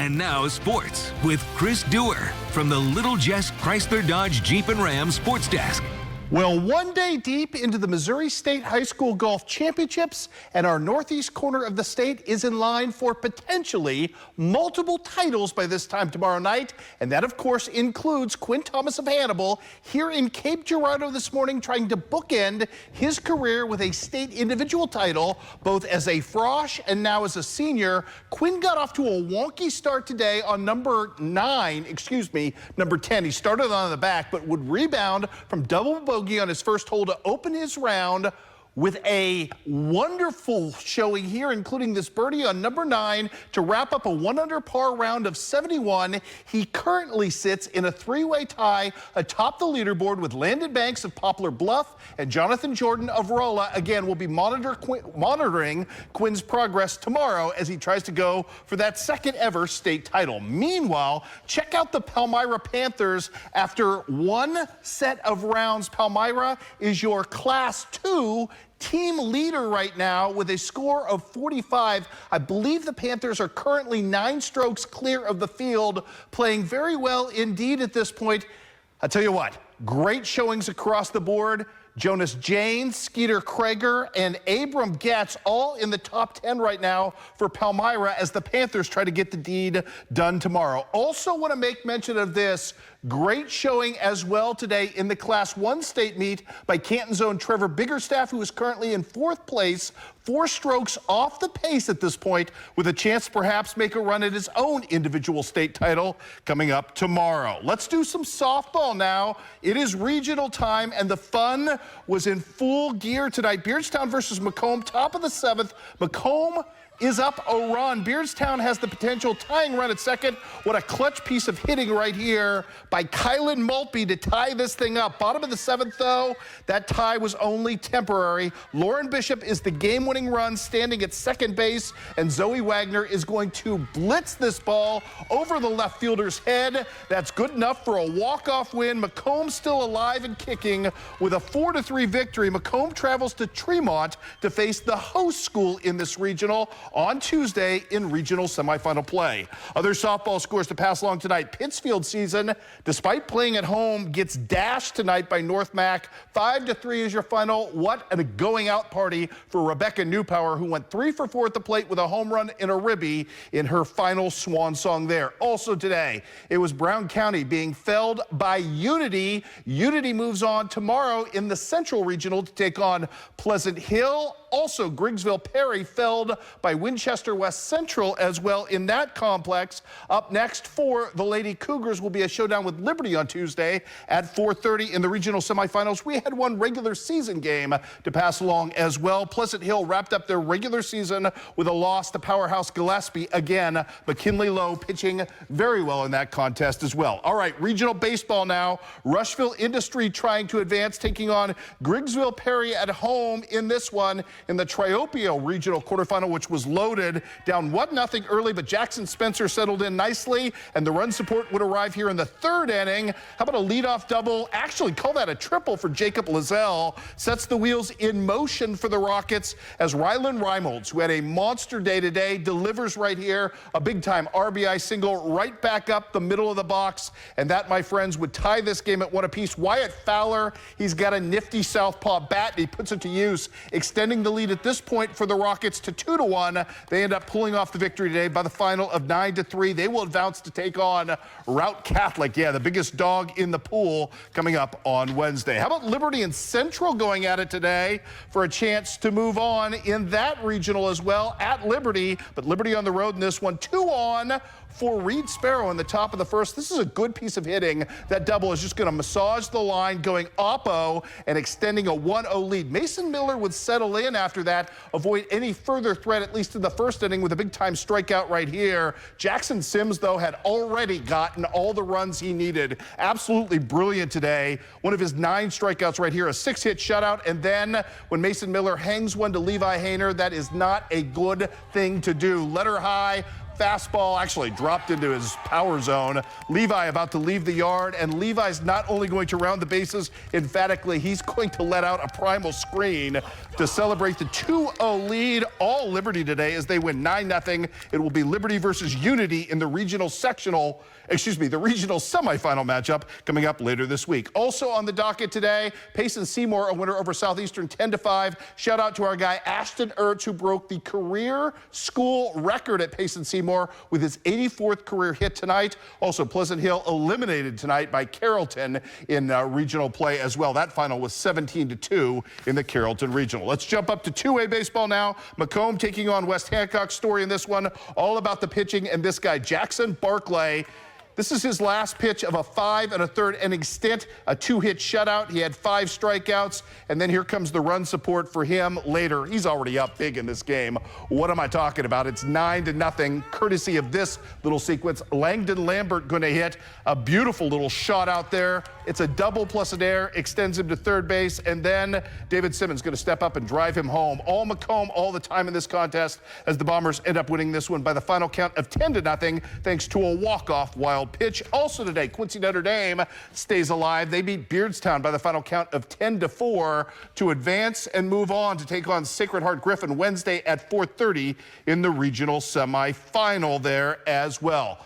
And now sports with Chris Duerr from the Little Jess Chrysler Dodge Jeep and Ram Sports Desk. Well, one day deep into the Missouri State High School Golf Championships, and our northeast corner of the state is in line for potentially multiple titles by this time tomorrow night. And that, of course, includes Quinn Thomas of Hannibal here in Cape Girardeau this morning, trying to bookend his career with a state individual title, both as a frosh and now as a senior. Quinn got off to a wonky start today on number 10. He started on the back, but would rebound from double bogey on his first hole to open his round with a wonderful showing here, including this birdie on number 9 to wrap up a 1-under par round of 71. He currently sits in a three-way tie atop the leaderboard with Landon Banks of Poplar Bluff and Jonathan Jordan of Rolla. Again, we'll be monitoring Quinn's progress tomorrow as he tries to go for that second ever state title. Meanwhile, check out the Palmyra Panthers. After one set of rounds, Palmyra is your Class 2 team leader right now with a score of 45. I believe the Panthers are currently 9 strokes clear of the field, playing very well indeed at this point. I'll tell you what, great showings across the board. Jonas Janes, Skeeter Krager, and Abram Getz all in the top 10 right now for Palmyra as the Panthers try to get the deed done tomorrow. Also want to make mention of this great showing as well today in the Class 1 state meet by Canton's own Trevor Biggerstaff, who is currently in 4th place, 4 strokes off the pace at this point, with a chance to perhaps make a run at his own individual state title coming up tomorrow. Let's do some softball now. It is regional time, and the fun was in full gear tonight. Beardstown versus Macomb, top of the 7th. Macomb is up a run. Beardstown has the potential tying run at second. What a clutch piece of hitting right here by Kylan Maltby to tie this thing up. Bottom of the 7th, though, that tie was only temporary. Lauren Bishop is the game-winning run, standing at second base, and Zoe Wagner is going to blitz this ball over the left fielder's head. That's good enough for a walk-off win. Macomb still alive and kicking with a 4-3 victory. Macomb travels to Tremont to face the host school in this regional on Tuesday in regional semifinal play. Other softball scores to pass along tonight. Pittsfield season, despite playing at home, gets dashed tonight by North Mac. 5-3 is your final. What a going out party for Rebecca Newpower, who went 3 for 4 at the plate with a home run and a ribby in her final swan song there. Also today, it was Brown County being felled by Unity. Unity moves on tomorrow in the Central Regional to take on Pleasant Hill. Also, Griggsville Perry felled by Winchester West Central as well in that complex. Up next for the Lady Cougars will be a showdown with Liberty on Tuesday at 4:30 in the regional semifinals. We had one regular season game to pass along as well. Pleasant Hill wrapped up their regular season with a loss to powerhouse Gillespie. Again, McKinley Lowe pitching very well in that contest as well. All right, regional baseball now. Rushville Industry trying to advance, taking on Griggsville Perry at home in this one in the Triopio regional quarterfinal, which was loaded, down 1-0 early, but Jackson Spencer settled in nicely, and the run support would arrive here in the 3rd inning. How about a leadoff double? Actually, call that a triple for Jacob Lizelle. Sets the wheels in motion for the Rockets as Rylan Reimolds, who had a monster day today, delivers right here. A big-time RBI single right back up the middle of the box, and that, my friends, would tie this game at 1 apiece. Wyatt Fowler, he's got a nifty southpaw bat, and he puts it to use, extending the lead at this point for the Rockets to 2-1. They end up pulling off the victory today by the final of 9-3. They will advance to take on Route Catholic. Yeah, the biggest dog in the pool coming up on Wednesday. How about Liberty and Central going at it today for a chance to move on in that regional as well at Liberty, but Liberty on the road in this one. 2-on for Reed Sparrow in the top of the 1st. This is a good piece of hitting. That double is just going to massage the line, going oppo and extending a 1-0 lead. Mason Miller would settle in after that, avoid any further threat, at least in the 1st inning, with a big-time strikeout right here. Jackson Sims, though, had already gotten all the runs he needed. Absolutely brilliant today. One of his 9 strikeouts right here, a 6-hit shutout, and then when Mason Miller hangs one to Levi Hayner, that is not a good thing to do. Let her high, Fastball actually dropped into his power zone. Levi about to leave the yard, and Levi's not only going to round the bases emphatically, he's going to let out a primal screen to celebrate the 2-0 lead. All Liberty today as they win 9-0. It will be Liberty versus Unity in the regional semifinal matchup coming up later this week. Also on the docket today, Payson-Seymour, a winner over Southeastern 10-5. Shout out to our guy Ashton Ertz, who broke the career school record at Payson-Seymour with his 84th career hit tonight. Also, Pleasant Hill eliminated tonight by Carrollton in regional play as well. That final was 17-2 in the Carrollton Regional. Let's jump up to 2A baseball now. Macomb taking on West Hancock. Story in this one, all about the pitching and this guy, Jackson Barclay. This is his last pitch of a 5 1/3 inning stint, a 2-hit shutout. He had 5 strikeouts, and then here comes the run support for him later. He's already up big in this game. What am I talking about? It's 9-0, courtesy of this little sequence. Langdon Lambert going to hit a beautiful little shot out there. It's a double plus an error, extends him to third base, and then David Simmons going to step up and drive him home. All Macomb all the time in this contest as the Bombers end up winning this one by the final count of 10-0, thanks to a walk-off wild pitch. Also today, Quincy Notre Dame stays alive. They beat Beardstown by the final count of 10-4 to advance and move on to take on Sacred Heart Griffin Wednesday at 4:30 in the regional semifinal there as well.